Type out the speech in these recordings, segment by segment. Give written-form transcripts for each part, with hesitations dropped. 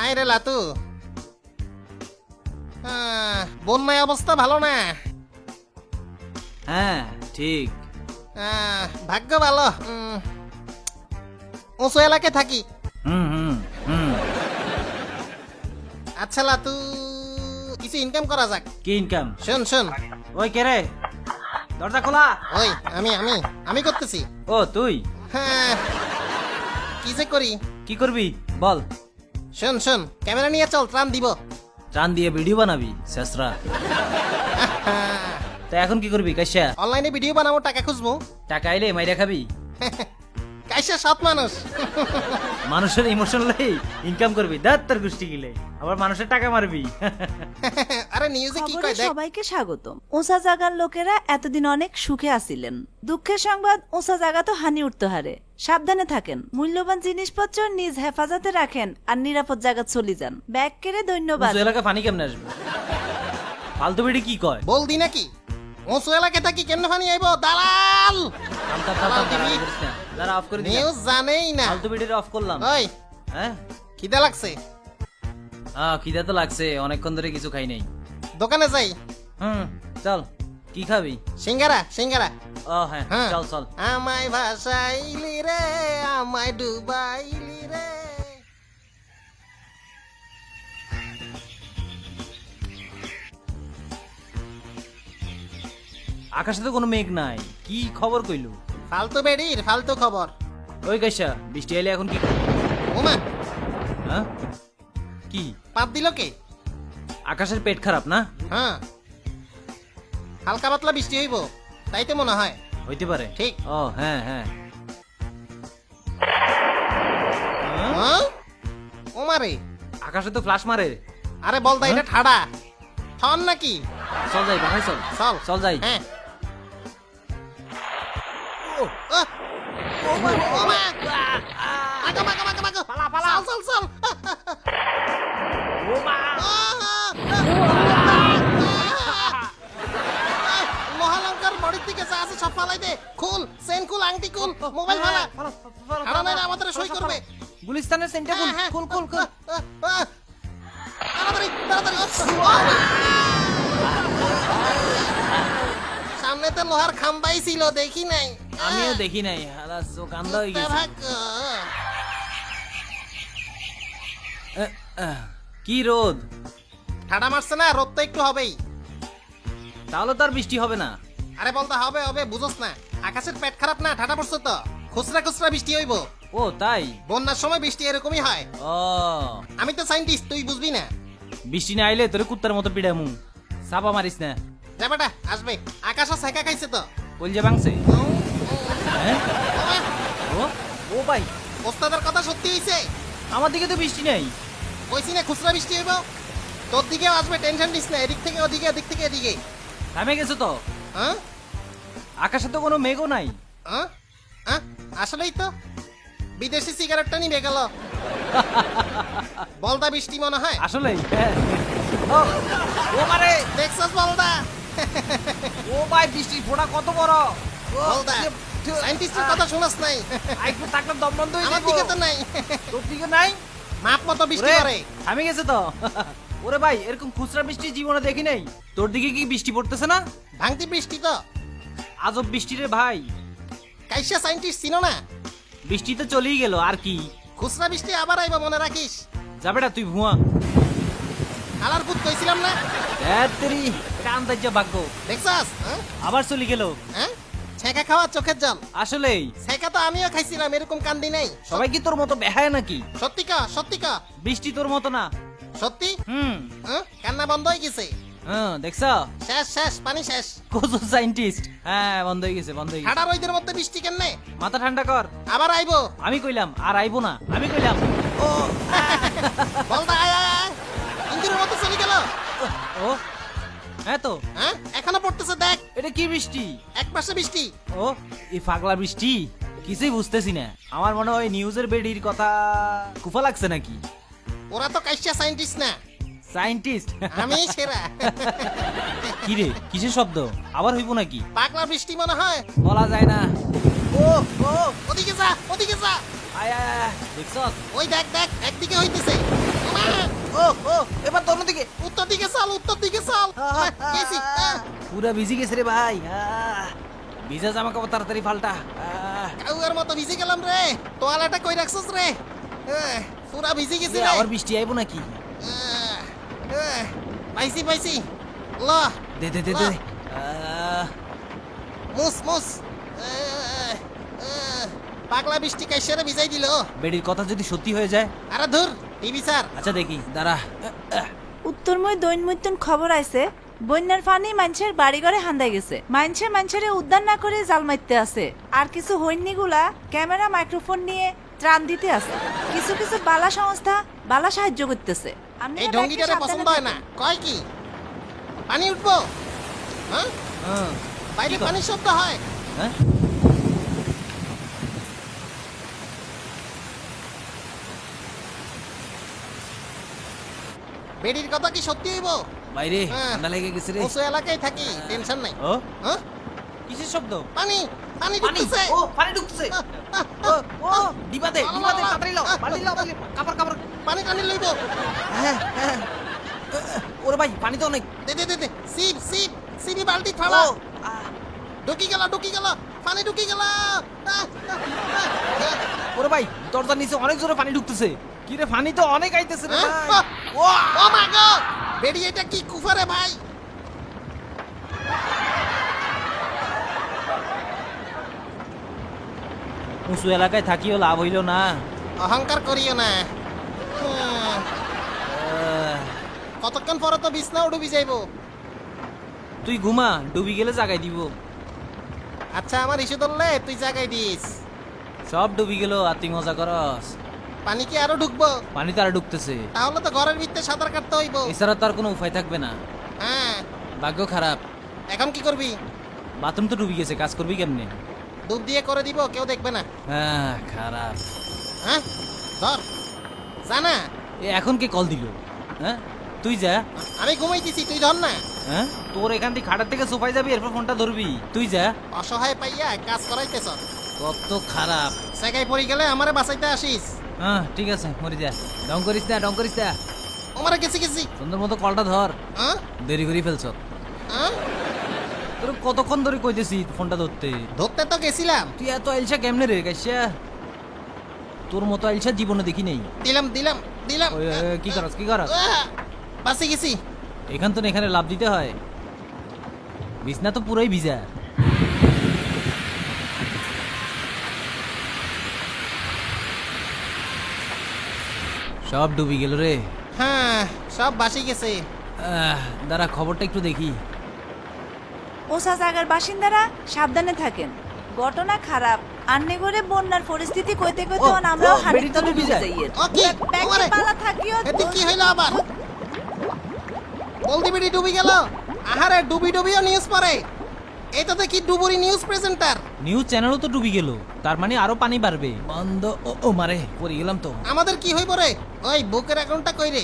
High রে লাতু, বন্যায় অবস্থা ভালো না। হ্যাঁ ঠিক। ভাগ্য ভালো, উঁচু এলাকায় থাকি। হুম হুম হুম। আচ্ছা লাতু, কিছু ইনকাম করা যাক। কি ইনকাম? শোন শোন, ওই কে রে, দরজা খোলা। ওই আমি আমি আমি করতেছি। ও তুই হ্যাঁ, কি যে করি। কি করবি বল। শোন শোন, ক্যামেরা নিয়ে চল, ত্রাণ দিব। টান দিয়ে ভিডিও বানাবি শেষরা? তা এখন কি করবি কাইসা? অনলাইনে ভিডিও বানাবো, টাকা খুঁজবো। টাকা আইলে মাইরা খাবি? কাইসা সৎ মানুষ। মানুষের ইমোশন লই ইনকাম করবি? দাঁত তোর গোষ্ঠী গিলে আবার মানুষের টাকা মারবি। আরে নিউজে কি খবরে কয় দেখ। সবাইকে স্বাগতম। উঁচা জায়গার লোকেরা এতদিন অনেক সুখে আছিলেন। দুঃখের সংবাদ, উঁচা জায়গা তো হানি উঠতে হারে। সাবধানে থাকেন, মূল্যবান জিনিসপত্র নিজ হেফাজতে রাখেন আর নিরাপদ জায়গা চলে যান। ব্যাগ কেড়ে ধন্যবাদ। উঁচু এলাকা পানি কেমনে আসবে? ফালতু বেড়ি কি কয়? বলদি নাকি উঁচু এলাকায় থাকি, কেমনে ফানি আইব? দালাল থাম, থাম, থাম, থাম, দাঁড়া, করিস না। দাঁড়া, অফ করে দিলাম। নিউজ জানেই না। ফালতু বেড়ির অফ করলাম। ওই হ্যাঁ খিদা লাগছে, খিদা তো লাগছে, অনেকক্ষণ ধরে কিছু খাই নাই। দোকানে যাই। হুম চল, কি খাবি? সিঙ্গারা সিঙ্গারা। ও হ্যাঁ হ্যাঁ, চল চল। আমায় ভাসাইলি রে, আমায় ডুবাইলি রে। আকাশে তো কোনো মেঘ নাই, কি খবর কইলু? ফালতু বেড়ির ফালতু খবর। ওই কাইসা, বৃষ্টি এলে এখন কি করবি? ওমা, হ্যাঁ কি? পাত দিল কে? আকাশের পেট খারাপ না? হ্যাঁ, হালকা পাতলা বৃষ্টি হইব, তাই তো মনে হয়। হইতে পারে। ঠিক। ও হ্যাঁ হ্যাঁ। হ্যাঁ? ওমারে, আকাশে তো ফ্লাশ মারে। আরে বলদা, এটা ঠাডা ঠন নাকি? চল যাই, বাসায় চল। চল চল যাই। হ্যাঁ। আহ! ওমা, ওমা! আগো, আগো, আগো, আগো! চল, চল, চল! মহালঙ্কার বডির দিকে যা আছে সব ফালাই দে। খুল, চেন খুল, আংটি খুল, মোবাইল ফালা। হারা নাই আমাদের সই করবে। গুলিস্তানের সেন্টার হ্যাঁ, হ্যাঁ। খুল খুল খুল। তাড়াতাড়ি, তাড়াতাড়ি। সামনে তো লোহার খাম্বাই ছিল, দেখি নাই। আমিও দেখি নাই, হালা চোখ আন্ধা হয়ে গেছে। ভাগ্য। কি রোদ! ঠাডা মারছে না, রোদ তো একটু হবেই। তাহলে তো আর বৃষ্টি হবে না। আরে বলতে হবে হবে, বুঝোস না? আকাশের পেট খারাপ না, ঠাডা পড়ছে তো। খুচরা খুচরা বৃষ্টি হইব। ও তাই? বন্যার সময় বৃষ্টি এরকমই হয়। ও, আমি তো সাইন্টিস্ট, তুই বুঝবি না। বৃষ্টি না আইলে তোরে কুত্তার মতো পিড়ামু। চাপা মারিস না। যা বেটা, আসবে। আকাশও সেকা খাইছে তো। কলজা ভাঙছে। হ্যাঁ? ও ও ভাই, ওস্তাদের কথা সত্যি হইছে। আমার দিকে তো বৃষ্টি নেই। কইছি না খুচরা বৃষ্টি হইব। তোর দিকেও আসবে, টেনশন নিস না। এদিক থেকে ওদিকে, ওদিক থেকে এদিকে। থামে গেছে তো। হ্যাঁ? আকাশে তো কোনো মেঘও নাই। হ্যাঁ? হ্যাঁ? আসলেই তো বিদেশি সিগারেটটা নিবে গেল। বলদা বৃষ্টি মনে হয়। আসলেই হ্যাঁ। ও মারে, দেখছস বলদা? ও ভাই, বৃষ্টির ফোঁটা কত বড়। বলদা, সাইন্টিস্টের কথা শুনস নাই? একটু থাকলে দম বন্ধ হয়ে আমার যাবো। দিকে তো নাই। তোর দিকে নাই? মাপ মতো বৃষ্টি ওরে, করে। থামে গেছে তো। ওরে ভাই, এরকম খুচরা বৃষ্টি জীবনে দেখি নাই। তোর দিকে কি বৃষ্টি পড়তেছে না? ভাঙতি বৃষ্টি তো। আজব বৃষ্টি রে ভাই। কাইসা সাইন্টিস্ট চিনো না? বৃষ্টি তো চলেই গেল, আর কি? খুচরা বৃষ্টি আবার আইবা, মনে রাখিস। যাবে না তুই ভুয়া। আলার পুত কইছিলাম না? তেরি, এটা আন্দাজ ভাগ্য। দেখছস? হ্যাঁ? আবার চলে গেল। হ্যাঁ? ছেঁকা খাওয়া চোখের জল। আসলেই ছেঁকা তো আমিও খাইছিলাম, এরকম কান্দি নাই। সবাই কি তোর মতো বেহায় নাকি? সত্যি কা, সত্যি কা। বৃষ্টি তোর মতো না। সত্যি? হুম হ্যাঁ? কান্না বন্ধ হয়ে গেছে। হ্যাঁ, দেখছ? শেষ শেষ, পানি শেষ। কত সাইন্টিস্ট। হ্যাঁ, বন্ধ হয়ে গেছে, বন্ধ হয়ে গেছে। ঠাডা রইদের মধ্যে বৃষ্টি কেমনে? মাথা ঠান্ডা কর। আবার আইবো। আমি কইলাম আর আইবো না, আমি কইলাম। ও বলদা, আয় আয় আয়। ইঞ্জিনের মতো চলে গেল। ও হ্যাঁ তো, হ্যাঁ? এখনো পড়তেছে, দেখ। এটা কি বৃষ্টি? এক পাশে বৃষ্টি। ও, এই পাগলা বৃষ্টি কিছুই বুঝতেছি না। আমার মনে হয় নিউজের বেডির কথা কুফা লাগছে নাকি। ওরা তো কাইসা সাইন্টিস্ট না, সাইন্টিস্ট। আমি সেরা। কি রে, কিসের শব্দ? আবার হইব নাকি? পাগলা বৃষ্টি মনে হয়। বলা যায় না। ও ও, ওদিকে যা, ওদিকে যা। আয় আয় আয়, দেখছস? ওই দেখ দেখ, একদিকে হইতেছে। ওমা! ও এবার তোর দিকে উত্তর দিকে চল, উত্তর দিকে চল। গেছি। পুরা ভিজে গেছে রে ভাই ভিজা জামা কাপড় তাড়াতাড়ি পাল্টা কাউয়ার মতো ভিজে গেলাম রে। তোয়ালাটা কই রাখছস রে? পুরা ভিজে গেছি রে। আবার বৃষ্টি আইবো নাকি? পাইছি পাইছি। ল দে দে দে দে মুস মুস। পাগলা বৃষ্টি কাইসারে ভিজাই দিল। বেডির কথা যদি সত্যি হয়ে যায়? আরে ধুর, টিভি স্যার। আচ্ছা দেখি দাঁড়া উত্তরময় দৈনমৈত্যন খবর আইছে বন্যার পানি মানুষের বাড়িঘরে হান্দাই গেছে। মানুষের উদ্ধার না করে জাল মারতে আছে। আর কিছু হৈনিগুলা ক্যামেরা মাইক্রোফোন নিয়ে ত্রাণ দিতে আছে। কিছু কিছু বালা সংস্থা বালা সাহায্য করতেছে। এই ঢঙ্গিটারে পছন্দ হয় না। কয় কি পানি উঠবো? হ্যাঁ, বাইরে কি কর? পানির শব্দ হয়। হ্যাঁ বেডির কথা কি সত্যি হইব? বাইরে হ্যাঁ। ঠান্ডা লেগে গেছে রে উঁচু এলাকায় থাকি, টেনশন নাই। ও হ্যাঁ, কিসের শব্দ? পানি পানি পানি ঢুকতেছে। ও পানি ঢুকছে ও ও ডিবা দে তাড়াতাড়ি লও বালতি লও কাপড় কাপড় পানি টানি লইব। হ্যাঁ হ্যাঁ ওরে ভাই পানি তো অনেক দে দে দে দে, সিপ সিপ সিপি বালতি ফালা। ও আহ, ঢুকি গেল পানি ঢুকি গেল। ওরে ভাই দরজার নিচে অনেক জোরে পানি ঢুকতেছে কি রে পানি তো অনেক আইতেছে রে ভাই ও ও মা গড, বেডি এটা কি কুফারে ভাই? উঁচু এলাকায় থাকিও লাভ হইল না অহংকার করিও না। কতক্ষণ পরে তো বিছনাও ডুবি যাইব। তুই ঘুমা ডুবি গেলে জাগাই দিব আচ্ছা, আমার ইস্যু ধরলে তুই জাগাই দিস। সব ডুবি গেল আর তুই মজা করস পানি কি আরো ঢুকবো? পানি তো আর ঢুকতেছে তাহলে তো ঘরের ভিতরে সাঁতার কাটতে হইব। এছাড়া তো আর কোনো উপায় থাকবে না হ্যাঁ, ভাগ্য খারাপ এখন কি করবি? বাথরুম তো ডুবি গেছে কাজ করবি কেমনে ডুব দিয়ে করে দিব, কেউ দেখবে না। হ্যাঁ খারাপ হ্যাঁ, ধর জানা। এ এখন কে কল দিল হ্যাঁ তুই যা আমি ঘুমাইতেছি, তুই ধর না। হ্যাঁ তোর এখান থেকে খাটার থেকে সোফায় যাবি এরপর ফোনটা ধরবি তুই যা অসহায় পাইয়া কাজ করাইতেছ। কত খারাপ জায়গায় পড়ে গেলে আমারে বাঁচাইতে আসিস। হ্যাঁ ঠিক আছে মরে যা ডং করিস না আমারে গেছি গেছি। সুন্দর মতো কলটা ধর হ্যাঁ দেরি করে ফেলছ হ্যাঁ, তোর কতক্ষণ ধরে কইতেছি ফোনটা ধরতে ধরতে তো গেছিলাম। তুই এত আইলসা কেমনে রে গাইসা তোর মতো আইলসা জীবনে দেখি নেই দিলাম দিলাম দিলাম। ওই, কি করস বাঁচি গেছি। এখান তো না এখানে লাভ দিতে হয় বিছনা তো পুরাই ভিজা সব ডুবি গেল রে হ্যাঁ, সব বাসি গেছে। দাঁড়া খবরটা একটু দেখি ওসা জায়গার বাসিন্দারা সাবধানে থাকেন। ঘটনা খারাপ। আন্নেগরে বন্যার পরিস্থিতি কইতে ও, কইতে আমরাও ও, হানির বেরিয়ে তো তলে ডুবে ডুবে যায়। যাইয়ের। ও কি? ব্যাগে ওরে, পালা থাকিও। এতে কি হইলো আবার? বলদি বেডি ডুবি গেল। আহারে, ডুবি ডুবিও নিউজ পড়ে। এটা দেখি ডুবুরি নিউজ প্রেজেন্টার। নিউজ চ্যানেলও তো ডুবি গেল তার মানে আরো পানি বাড়বে বন্ধ ও মারে পড়ে গেলাম তো আমাদের কি হইব রে? ওই বুকের আগুনটা কই রে?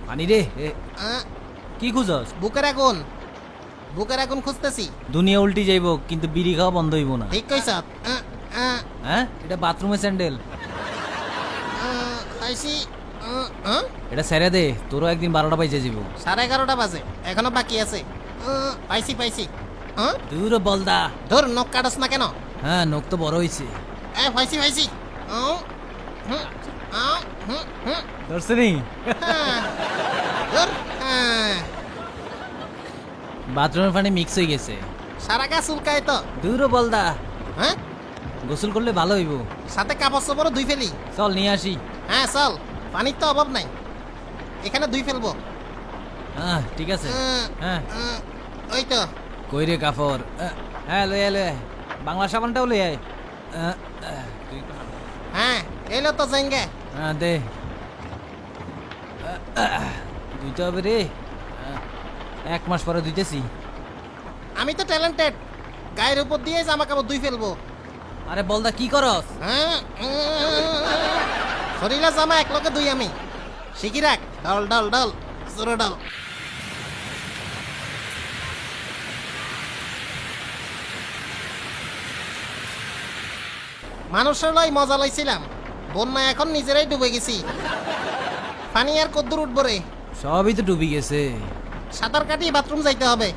পানি রে আহ, কি খুঁজস বুকের আগুন, বুকের আগুন খুঁজতেছি। দুনিয়া উল্টি যাইব কিন্তু বিড়ি খাওয়া বন্ধ হইব না ঠিক কইছ। হ্যাঁ এটা বাথরুমে স্যান্ডেল আইসি। এটা ছেড়ে দে তোরও একদিন 12টা বাজে যাব 11:30 বাজে, এখনো বাকি আছে। পাইছি পাইছি। দূর বলদা ধর, নখ কাটস না কেন? হ্যাঁ নখ তো বড় হইছে পাইছি পাইছি। ধরছে নি ধর। বাথরুমের পানি মিক্স হয়ে গেছে সারা গা চুলকায় তো। দূর বলদা হ্যাঁ, গোসল করলে ভালো হইব সাথে কাপড় চোপড়ও ধুই ফেলি। চল নিয়ে আসি হ্যাঁ চল, পানির তো অভাব নাই, এখানে ধুই ফেলবো। হ্যাঁ ঠিক আছে হ্যাঁ ওই তো। কই রে কাপড় হ্যাঁ লই আয় বাংলা সাবানটাও লই আয় তুই তো হ্যাঁ, এলো তো জেঙ্গে। হ্যাঁ দে ধুইতে হবে রে 1 মাস পরে ধুইতেছি আমি তো ট্যালেন্টেড, গায়ের উপর দিয়ে জামা কাপড় ধুই ফেলবো। আরে বলদা কি করস হ্যাঁ, শরীরে জামা এক লোকে ধুই আমি। শিখি রাখ, ডল ডল ডল জোরে ডল। মানুষের লাই মজা লাইছিলাম, বন্যা এখন নিজেরাই ডুবে গেছি। পানি আর কদ্দুর উঠবো রে? সবই তো ডুবি গেছে। সাঁতার কাটিয়ে বাথরুম যাইতে হবে।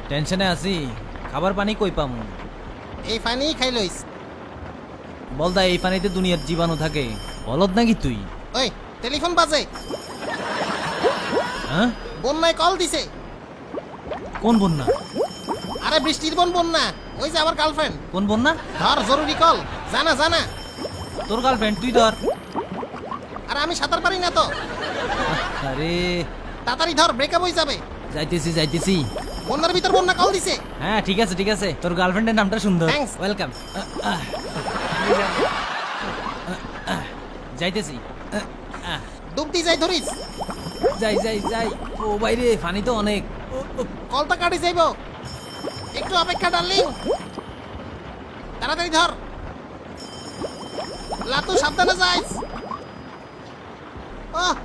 টেনশনে আছি, খাবার পানি কই পামু? এই পানি খাই লইস। বলদা এই পানিতে দুনিয়ার জীবাণু থাকে, বলদ নাকি তুই? ওই টেলিফোন বাজে, হ্যাঁ? বন্যায় কল দিছে। কোন বন্যা? আরে বৃষ্টির বন্যা, ওই যে আমার গার্লফ্রেন্ড। কোন বন্যা? ধর জরুরি কল, জানা জানা। তোর গার্লফ্রেন্ড, তুই ধর। আর আমি সাঁতার পারি না তো। আরে তাড়াতাড়ি ধর, ব্রেকআপ হয়ে যাবে। যাইতেছি যাইতেছি। বন্যার ভিতর বন্যা কল দিছে। হ্যাঁ ঠিক আছে ঠিক আছে, তোর গার্লফ্রেন্ডের নামটা সুন্দর। Thanks. ওয়েলকাম। যাইতেছি। ডুব দি যাই ধরিস। যাই যাই যাই। ও বাইরে পানি তো অনেক। কলটা কাটি যাইব, একটু অপেক্ষা ডার্লিং। তাড়াতাড়ি ধর, লাতু সাবধানে যাইস। ওহ,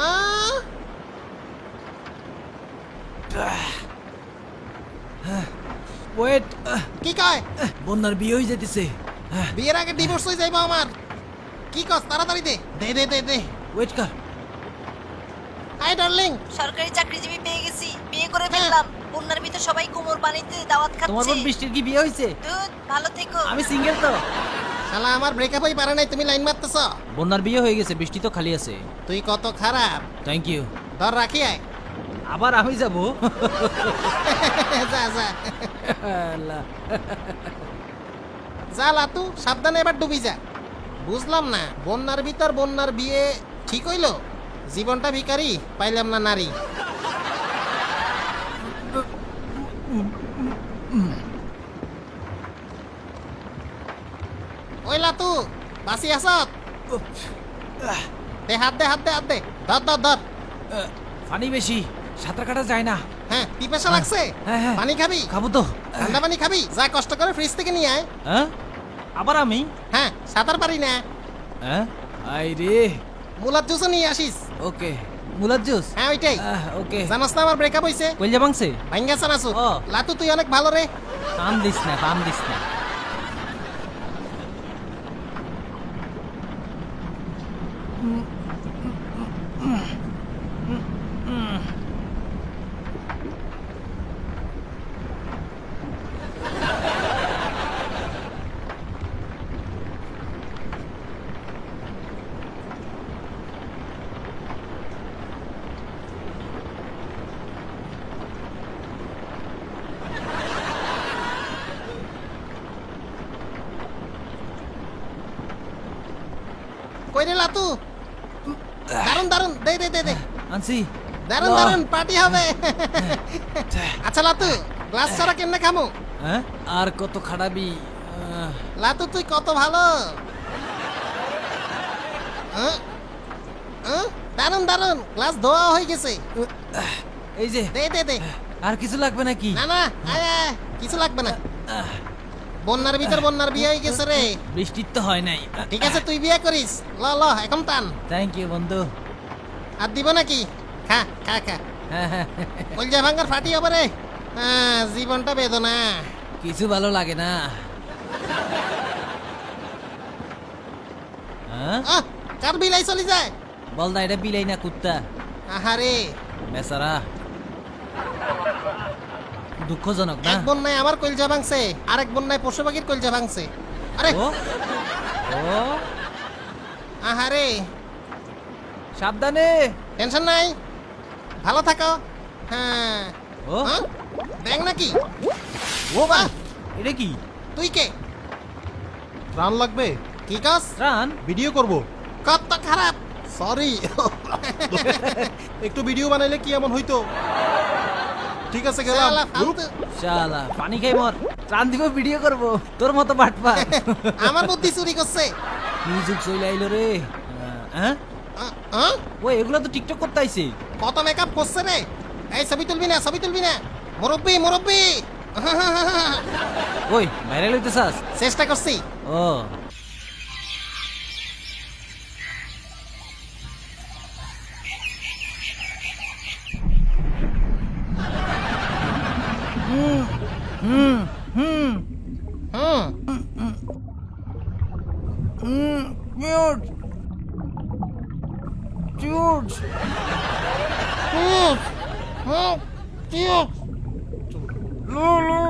আহ, ওয়েট, কি কয়? বন্যার বিয়ে হয়ে যেতেছে। বিয়ের আগে ডিভোর্স হয়ে যাইব আমার। কি কস? তাড়াতাড়ি দে দে দে দে দে। ওয়েট কর। Hi darling. সরকারি চাকরিজীবী পেয়ে গেছি, বিয়ে করে ফেললাম। বন্যার ভিতর সবাই কোমর পানিতে দাওয়াত তোমার খাচ্ছে। বোন বৃষ্টির কি বিয়ে হয়েছে? দুধ ভালো থেকো। আমি সিঙ্গেল তো। শালা আমার ব্রেকআপ হই পারে নাই, তুমি লাইন মারতেছ। বন্যার বিয়ে হয়ে গেছে, বৃষ্টি তো খালি আছে। তুই কত খারাপ। Thank you. ধর রাখি আয়। আবার আমি যাব? যা যা আল্লাহ। যা লাতু, সাবধানে এবার ডুবি যা। বুঝলাম না, বন্যার ভিতর বন্যার বিয়ে ঠিক হইল? জীবনটা ভিখারি, পাইলাম না নারী। ওই লাতু, বাসি আছত? দে হাত দে হাত দে হাত দে। ধর ধর ধর। পানি বেশি, সাঁতার কাটা যায় না। হ্যাঁ, পিপাসা লাগছে? হ্যাঁ, হ্যাঁ। পানি খাবি? খাবো তো। ঠান্ডা পানি খাবি? যা কষ্ট করে ফ্রিজ থেকে নিয়ে আয়। হ্যাঁ? আবার আমি? হ্যাঁ, সাঁতার পারি না। হ্যাঁ? আই রে। মুলার জুসও নিয়ে আসিস। ওকে। মুলার জুস? হ্যাঁ ওইটাই। ওকে। জানাস না আমার ব্রেকআপ হইছে? কইল ভাঙছে? ভাঙ্গা চানাচু। ও। লাতু তুই অনেক ভালো রে। পাম দিস না, পাম দিস না। কই রে লাতু? দারুন দারুন, দে দে দে দে। আনছি। দারুন ল। দারুন, পার্টি হবে। আচ্ছা লাতু, গ্লাস ছাড়া কেমনে খামু? হ্যাঁ? আর কত খাড়াবি? লাতু তুই কত ভালো। দারুন দারুন, গ্লাস ধোয়া হয়ে গেছে। এই যে। দে দে দে। আর কিছু লাগবে নাকি? না না, আয় আয়, কিছু লাগবে না। বন্যার ভিতর বন্যার বিয়ে হয়ে গেছে রে। বৃষ্টির তো হয় নাই। ঠিক আছে, তুই বিয়ে করিস। ল ল, এখন টান। থ্যাংক ইউ বন্ধু। আর দিব নাকি? খা খা খা। হ্যাঁ, হ্যাঁ। কলজা ভাঙ্গার ফাটি হবে রে। জীবনটা বেদনা। কিছু ভালো লাগে না। হ্যাঁ? কার বিলাই চলি যায়? বলদা এটা বিলাই না কুত্তা। আহারে, বেচারা। দুঃখজনক না? এক বন্যায় আমার কলজা ভাঙছে, আরেক বন্যায় পশু পাখির কলজা ভাঙছে। আরে ও ও আহারে, সাবধানে। টেনশন নাই, ভালো থাকো। হ্যাঁ। ও ব্যাং নাকি? ও বা এটা কি? তুই কে? ত্রাণ লাগবে? কি কাজ? ত্রাণ? ভিডিও করব। কত খারাপ। সরি। একটু ভিডিও বানাইলে কি এমন হইতো? ঠিক আছে গেলাম। শালা ফালতু। শালা পানি খাই মর। ত্রাণ দিব, ভিডিও করব। তোর মতো বাটপা। আমার বুদ্ধি চুরি করছে। কি যুগ চলে আইলো রে। হ্যাঁ? ও এগুলো তো টিকটক করতে আইছে। কত মেকআপ করছে রে। এই ছবি তুলবি না, ছবি তুলবি না। মুরব্বি মুরব্বি। ওই ভাইরাল হইতে চাস? চেষ্টা করছি। ও হুম হুম হুম হুম হুম মিউট। চিউজ লো লো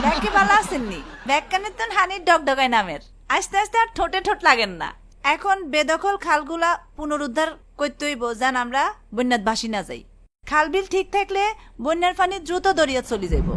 ব্যাগকে ভালো আসেননি ব্যাগকানের তো হানির ডগডগায় নামের আস্তে আস্তে আর ঠোঁটে ঠোঁট লাগেন না এখন বেদখল খালগুলা পুনরুদ্ধার করতে হইব যেন আমরা বন্যাত ভাসি না যাই খাল বিল ঠিক থাকলে বন্যার পানি দ্রুত দরিয়া চলে যাইব